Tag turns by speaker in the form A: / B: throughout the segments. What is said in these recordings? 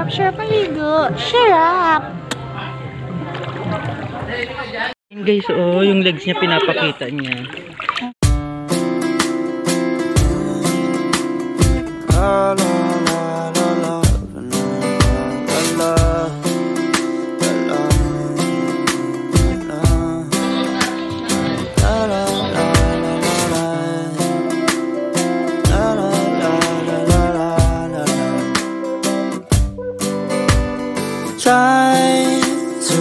A: Sarap paligo. Sarap.
B: Guys, oh, yung legs niya pinapakita niya.
C: Try to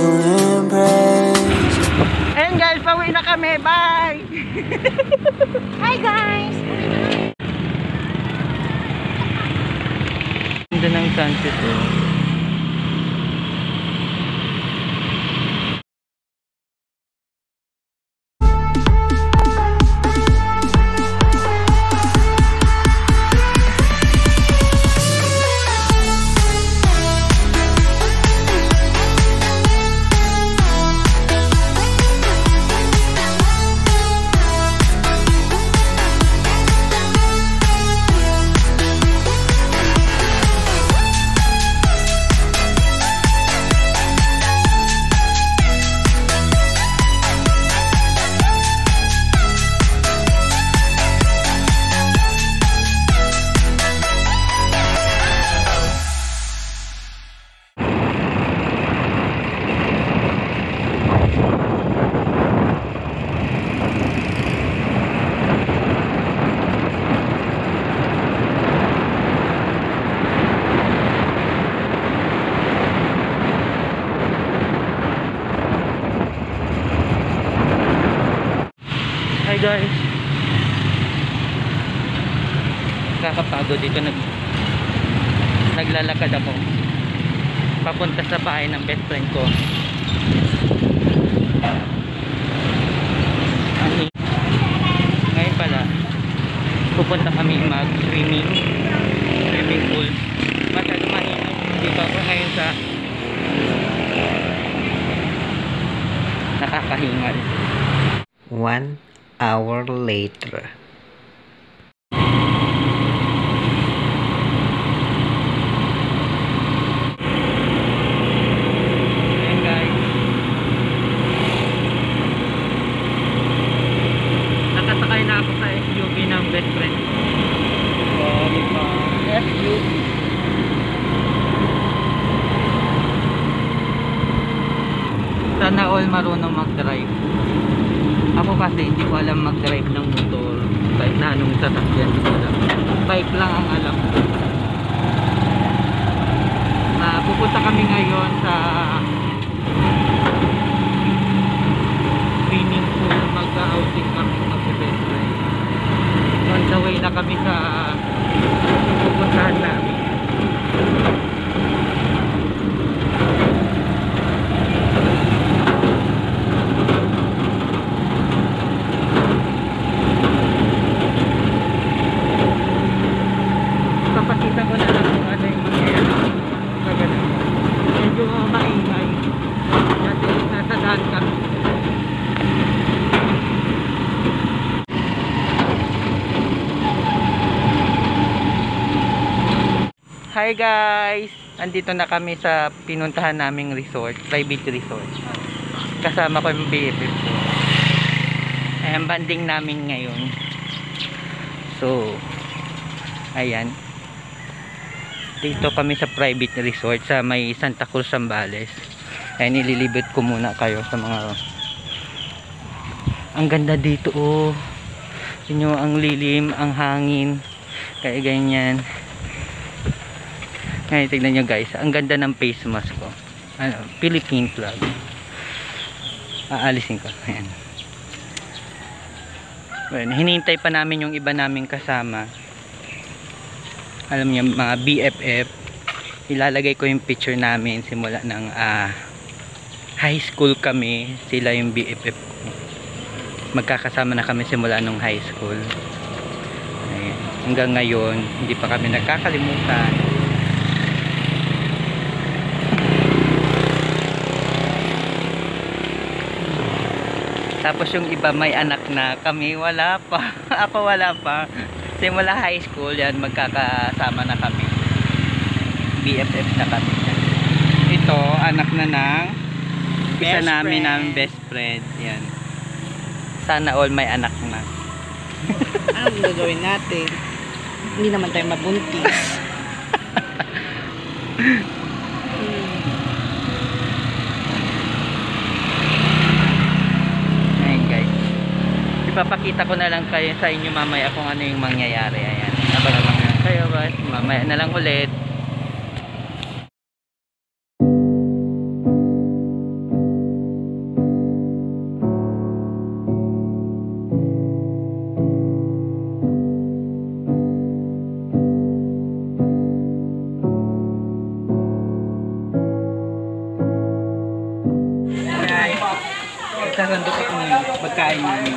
C: embrace.
B: Ayan guys, pauwi na kami. Bye!
A: Hi guys!
B: Ganda ng sunset, oh. Hi guys, kakapagod dito, naglalakad ako papunta sa bahay ng best friend ko. Ngayon pala pupunta kami mag swimming pool. Masyado mainit dito ako ngayon sa nakakahingal.
C: 1 hour later.
B: Ayan guys, nakasakay na ako sa SUV ng best friend ko. SUV. Sana all marunong mag-drive. Ako kasi hindi ko alam mag-drive ng motor, kahit na anong sasakyan ko lang. Bike lang ang alam ko. Pupunta kami ngayon sa swimming pool, mag-outing kami, mag-best friend. On the way na kami sa pupuntahan namin. Papakita ko na lang kung ano yung mangyayari sa ganun. Medyo maingay kasi nasa daan kami. Hi guys! Andito na kami sa pinuntahan naming resort, private resort. Kasama ko yung BFF ko. Ayan, banding namin ngayon. So, ayan. Dito kami sa private resort sa may Santa Cruz, Zambales. Ay nililibot ko muna kayo sa mga. Ang ganda dito, oh. Inyo ang lilim, ang hangin. Kaya ganyan. Ngayon tignan nyo guys, ang ganda ng face mask ko. Ano, Philippine flag. Aalisin ko. Ayan. Well, hinihintay pa namin yung iba naming kasama. Alam niyo, mga BFF, ilalagay ko yung picture namin simula ng high school kami. Sila yung BFF ko. Magkakasama na kami simula nung high school. Ayan. Hanggang ngayon hindi pa kami nagkakalimutan. Tapos yung iba may anak na, kami wala pa. Ako wala pa. Simula high school yan, magkakasama na kami. BFF na kami. Ito, anak na ng isa namin best friend. Yan. Sana all may anak na.
D: Anong gagawin natin? Hindi naman tayo mabuntis.
B: Ayan guys. Ipapakita ko na lang kayo sa inyo mamaya kung ano yung mangyayari. Ayan. Abang-abang na kayo guys. Mamaya na lang ulit. Sasandok ko kung pagkain namin.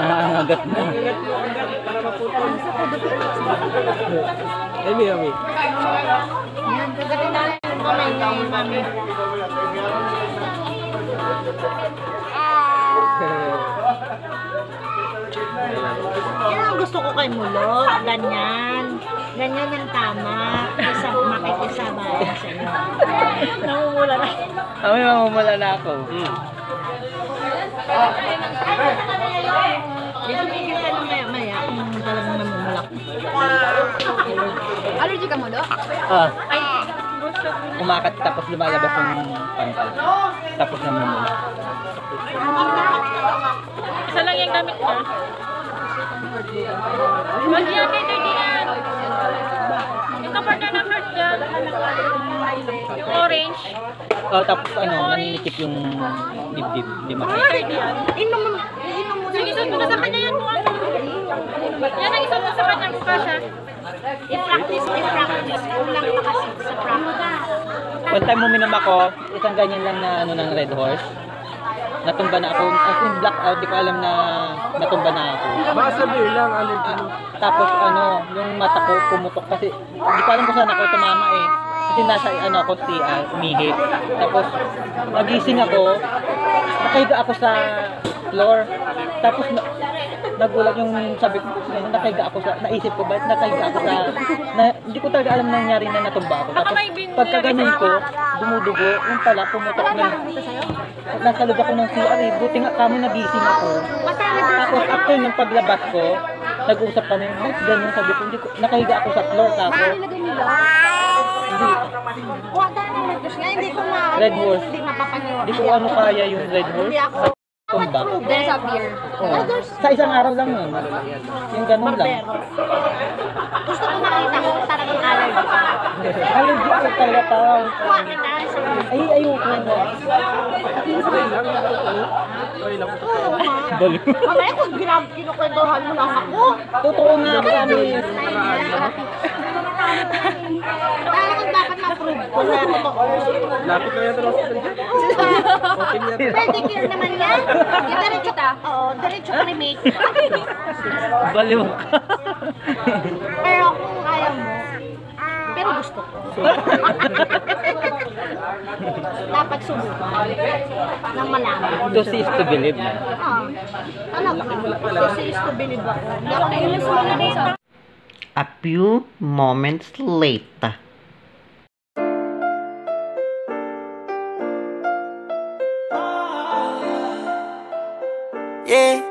B: Nangangagat na. Emi.
A: Yan, kagatin na yung kamay, mami. Yan ang gusto ko kay Mulo. Ganyan. Ganyan yung tama. Isa makikisabayan sa inyo. Namumula na.
B: Kami mamumula na ako.
A: Dito bigyan ka ng maya-maya kung talagang namumulak. Allergy ka mo, Do?
B: Ay, kumakat tapos lumalabas yung pantal. Tapos namumula.
A: Isa lang yung gamit ka. Wag yan kay Didian. Yung kapartner ng heart dyan. Orange.
B: Oh, tapos naninikip yung dibdib. Di ba?
A: Inom mo. Sige, isuot mo na sa kanya yan. Yan ang isuot mo sa kanya mukha siya. I-practice. Kulang pa kasi sa practice.
B: One time uminom ako, isang ganyan lang na ng Red Horse. Natumba na ako. As in blackout, di ko alam na natumba na ako.
E: Baka sabihin lang, allergy mo.
B: Tapos yung mata ko pumutok kasi hindi ko alam kung saan ako tumama eh. Kasi nasa ako umihi. Tapos nagising ako, nakahiga ako sa floor. Tapos nagulat yung sabi ko, nakahiga ako sa, naisip ko ba, nakahiga ako sa, hindi ko talaga alam na nangyari na natumba ako. Tapos pagka ganun ko, dumudugo, yung pala pumutok na. Nasa loob ako ng CR eh, buti nga kami nagising ako. Tapos after ng paglabas ko, nag-uusap kami, ganyan sabi ko, nakahiga ako sa floor tapos.
A: Hindi ko ma...
B: Red Horse.
A: Hindi mapapaniwala.
B: Hindi ko kaya yung Red Horse.
A: Hindi ako.
B: Tumba.
A: There's a beer.
B: Oh. Sa isang araw lang yun. Yung ganun lang.
A: Gusto ko makita ko talagang allergy.
B: Allergy ako talaga tao.
A: Kuha kita sa...
B: Ay, ayoko na.
A: Oo nga. Mamaya kung kinukwentuhan mo lang ako.
B: Totoo nga, promise.
A: Talagang dapat ma-prove ko na totoo.
E: Lapit na yan sa hospital dyan. Open yan.
A: Pedicure naman yan. Yung diretso ta. Oo, diretso ka remake.
B: Baliw ka.
A: Pero kung ayaw mo, pero gusto ko. Dapat subukan. Nang malaman.
B: To see is to believe.
A: Talaga. Kasi is to believe ako. Hindi ako nailis mo na dito.
C: A few moments later. Yeah.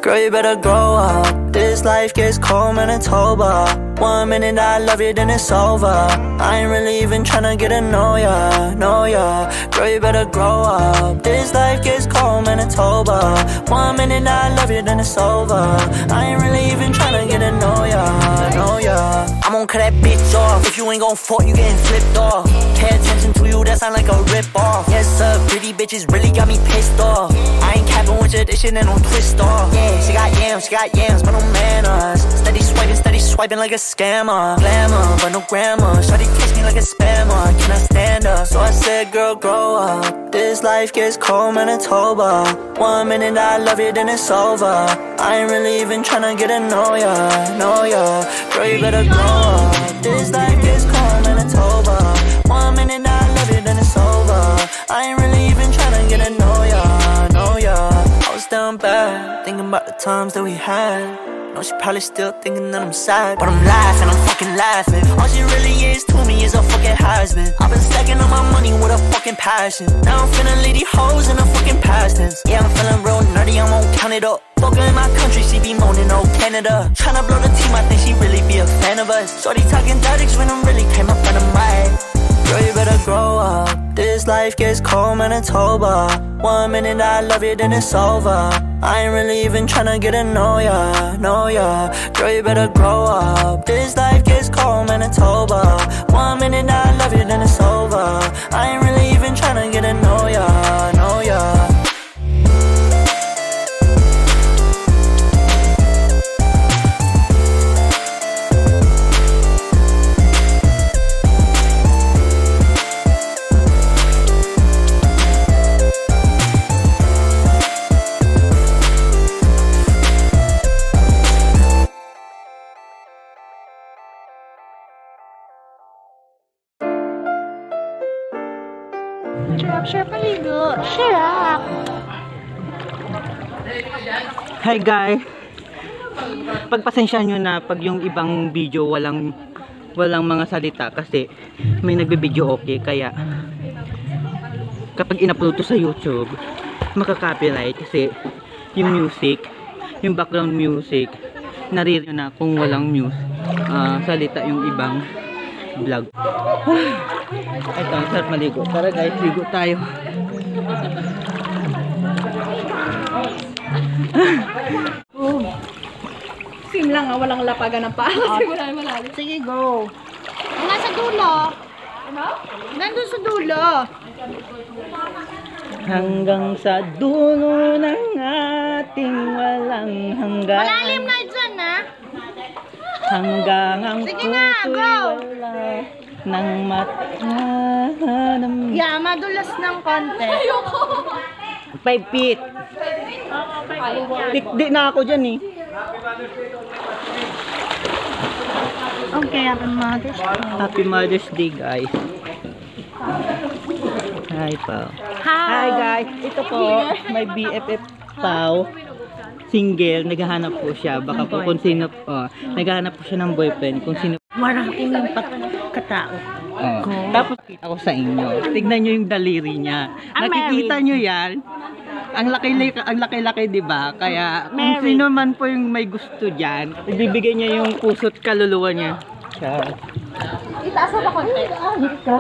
C: Girl, you better grow up. This life gets cold, man, it's over. 1 minute I love you, then it's over. I ain't really even tryna get to know ya, know ya. Girl, you better grow up. This life gets cold, man, it's over. 1 minute I love you, then it's over. I ain't really even tryna get to know ya, know ya. I'm gon' cut that bitch off. If you ain't gon' fuck, you getting flipped off. Pay attention to you, that sound like a rip-off. Yes, sir, pretty bitches really got me pissed off. I ain't capping with your dish and then don't twist off. Yeah, she got yams, but no manners. Steady swiping like a scammer. Glamour, but no grammar. Shawty kiss me like a spammer. Can I stand up? So I said, girl, grow up. This life gets cold, man, it's over. 1 minute I love you, then it's over. I ain't really even tryna get to know ya, know ya. Girl, you better grow up. This life gets cold, man, it's over. 1 minute I love you, then it's over. I ain't really even tryna get to know ya, know ya. I was down bad, thinking about the times that we had. No, she probably still thinking that I'm sad, but I'm fucking laughing. All she really is to me is a fucking husband. I've been stacking on my money with a fucking passion. Now I'm finna leave these hoes in the fucking past tense. Yeah, I'm feeling real nerdy, I won't count it up. Fucker in my country, she be moaning, oh Canada. Tryna blow the team, I think she really be a fan of us. Shorty talking dirty when I'm really came up on the mic. Girl, you better grow up. This life gets cold, man, it's over. 1 minute I love you, then it's over. I ain't really even tryna get to know ya, know ya. Girl, you better grow up. This life gets cold, man, it's over. 1 minute I love you, then it's over. I ain't really even tryna get to know ya, know ya.
A: Sure, paligo. Sure up.
B: Hi guys. Pagpasensyahan nyo na pag yung ibang video walang mga salita kasi may nagbe-video okay, kaya kapag in-upload to sa YouTube makaka-copyright kasi yung music, yung background music naririnig na kung walang salita yung ibang vlog. Ito, ang sarap maligo. Tara guys, ligo tayo.
D: Sim lang walang lapagan ng paa kasi wala malalim.
A: Sige, go. Ang nasa dulo.
D: Carlo!
B: Hanggang sa dulo ng ating walang hanggan.
A: Malalim na dyan, ha?
B: Hanggang ang
A: Sige na,
B: puso'y
A: go!
B: wala ng matahanam.
A: Yeah, madulas ng konti.
B: 5 feet. Tikdi na ako dyan eh.
A: Okay, Happy Mother's Day.
B: Happy Mother's Day, guys. Hi, Pao. Hi, guys. Ito po, may BFF Pao. Single, naghahanap po siya. Baka po kung sino, naghahanap po siya ng boyfriend. Kung sino.
A: Maraming yung pagkatao.
B: Tapos kita ko sa inyo. Tignan nyo yung daliri niya. Nakikita nyo yan. Ang laki-laki, di ba? Kaya kung sino man po yung may gusto diyan, ibibigay niya yung puso't kaluluwa niya. Siya.
A: Itaas mo pa konti.
D: Hindi pa.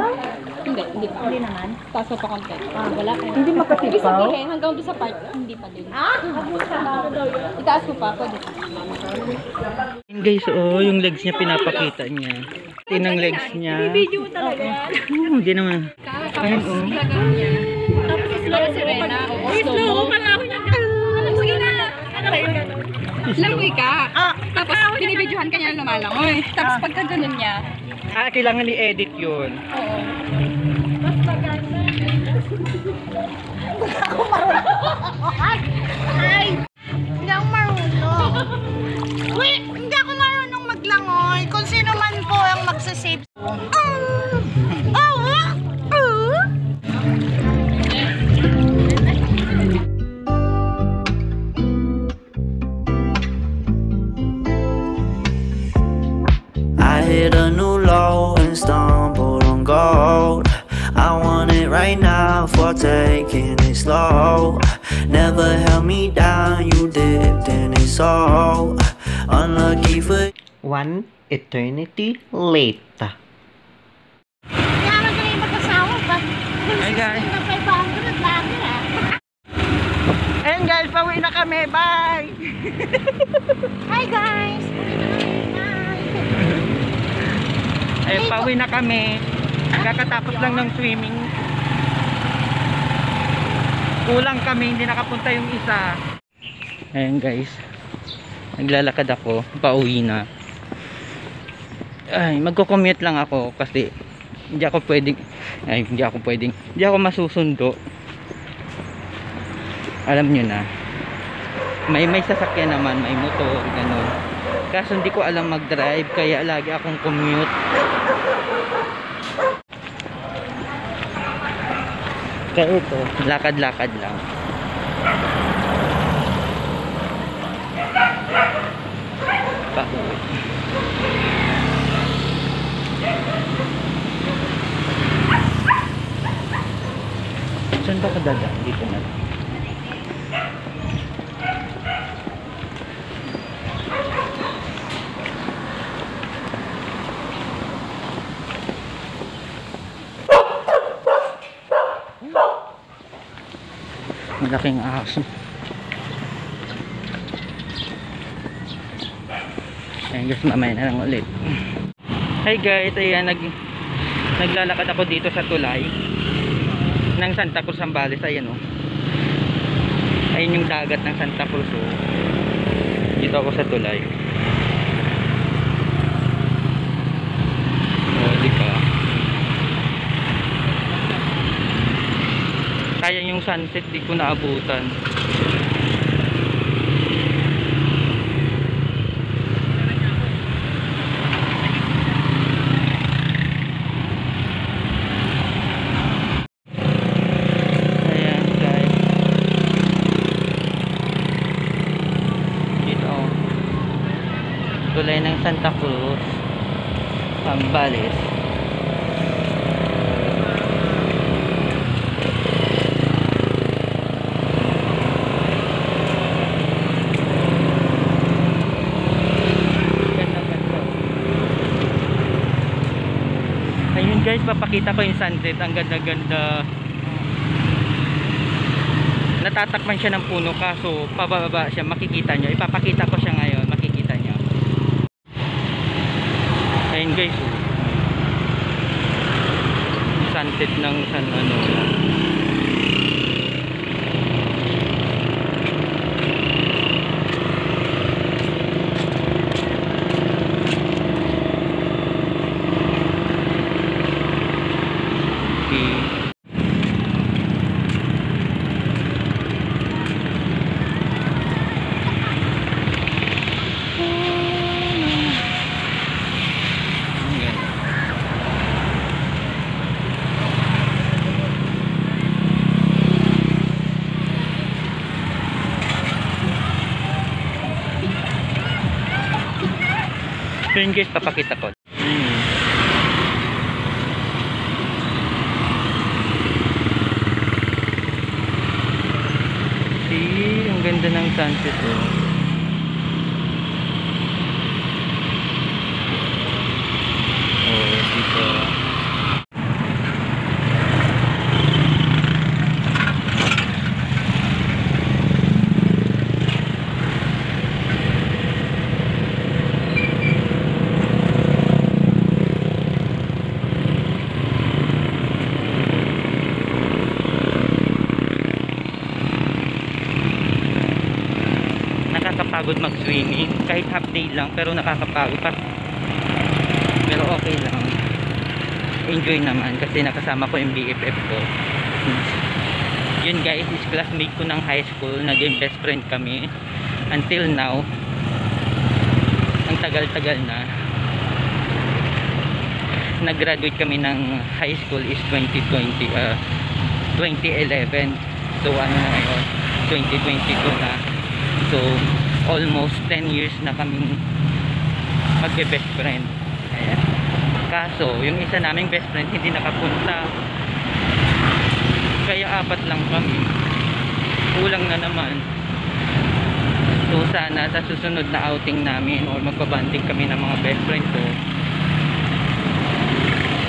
D: Hindi naman. Taas mo pa konti. Wala ka.
B: Hindi makatipaw.
D: Ibig sabihin, hanggang doon sa part, hindi pa din. Itaas mo pa, pwede.
B: Guys, yung legs niya pinapakita niya. Tinang legs niya.
D: Video mo talaga yan.
B: Hindi naman. Ayun,
D: Tapos slow si Rena. Slow pala ako niya. Sige na. Langoy ka. Tapos binibidyohan ka niya lumalangoy. Tapos pagka ganun niya.
B: Kailangan i-edit yun.
D: Oo.
A: Hindi ako marunong. Wait, hindi ako marunong maglangoy. Kung sino man po ang magsasave.
C: I hit a new low and stumbled on gold. I want it right now for taking it slow. Never held me down, you dipped in it so unlucky for
B: One eternity later.
A: Kaya magaling mag-asawa pa.
B: Hi, guys.
A: Na 500 lagi, ha?
B: And guys, pauwi na kami. Bye!
A: Hi, guys.
B: Ay, pauwi na kami. Kakatapos lang ng swimming. Kulang kami, hindi nakapunta yung isa. Ayan guys, naglalakad ako, pauwi na. Ay, magko-commute lang ako kasi hindi ako masusundo. Alam nyo na, may sasakyan naman, may motor, ganun. Kaso hindi ko alam mag-drive, kaya lagi akong commute. Kaya ito, lakad-lakad lang. Pauwi. Saan ba ka dadaan? Dito na. Malaking aso. Ayan guys, mamaya na lang ulit. Hi guys, ayan naglalakad ako dito sa tulay ng Santa Cruz, Zambales. Ayan o. Ayun yung dagat ng Santa Cruz o. Dito ako sa tulay. O, di ba? Kaya yung sunset di ko naabutan. Ayan guys. Dito tulay ng Santa Cruz, Zambales. Ayun guys, papakita ko yung sunset. Ang ganda-ganda. Natatakpan siya ng puno, kaso pababa siya, makikita nyo. Ipapakita ko siya ngayon, makikita nyo. Ayun guys, sunset ng San Manolo. So yun guys, papakita ko. See, ang ganda ng sunset oh. Oh, dito. Nakakapagod mag-swimming kahit half day lang, pero nakakapagod pa. Pero okay lang, enjoy naman kasi nakasama ko yung BFF ko. Yun guys, is classmate ko ng high school, naging best friend kami until now. Ang tagal-tagal na. Nag-graduate kami ng high school is 2011. So ano na ngayon, 2022 na. So almost 10 years na kaming magbe-best friend. Ayan. Kaso yung isa naming best friend hindi nakapunta, kaya 4 lang kami, kulang na naman. So sana sa susunod na outing namin or magbabanding kami ng mga best friend ko,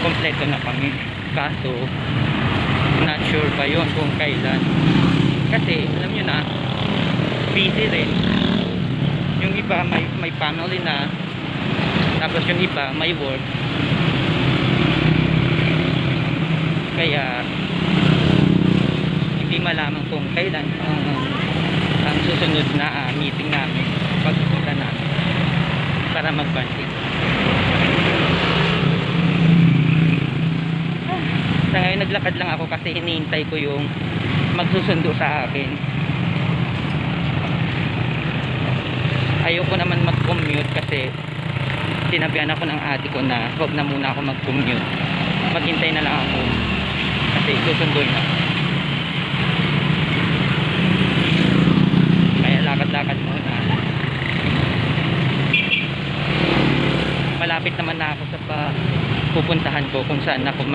B: kompleto na kami. Kaso not sure pa yun kung kailan, kasi alam nyo na, busy rin. Yung iba may family na, tapos yung iba may work, kaya hindi malaman kung kailan ang susunod na meeting namin, pagpunta namin para magbanding. Sa ngayon naglakad lang ako kasi hinihintay ko yung magsusundo sa akin. Ayoko naman mag-commute kasi sinabihan ako ng ate ko na huwag na muna ako mag-commute, maghintay na lang ako kasi susunduin na. Kaya lakad-lakad muna. Malapit naman na ako sa pupuntahan ko kung saan ako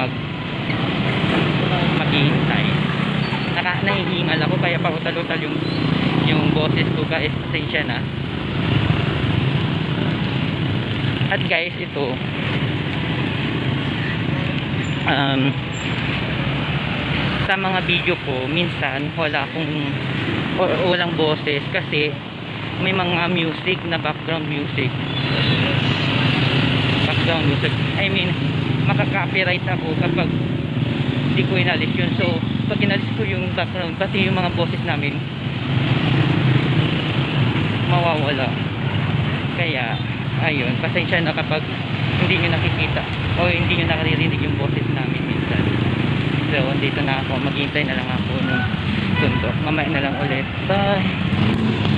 B: maghihintay. Nahihingal ako kaya pautal-utal yung boses ko guys, pasensya na. At guys, ito sa mga video ko minsan walang boses kasi may mga music na background music, I mean makaka-copyright ako kapag hindi ko inalis yun. So pag inalis ko yung background, pati yung mga boses namin mawawala. Kaya ayun, pasensya na kapag hindi nyo nakikita o hindi nyo nakaririnig yung boses namin minsan. So dito na ako, maghihintay na lang ako ng sundo. Mamaya na lang ulit. Bye!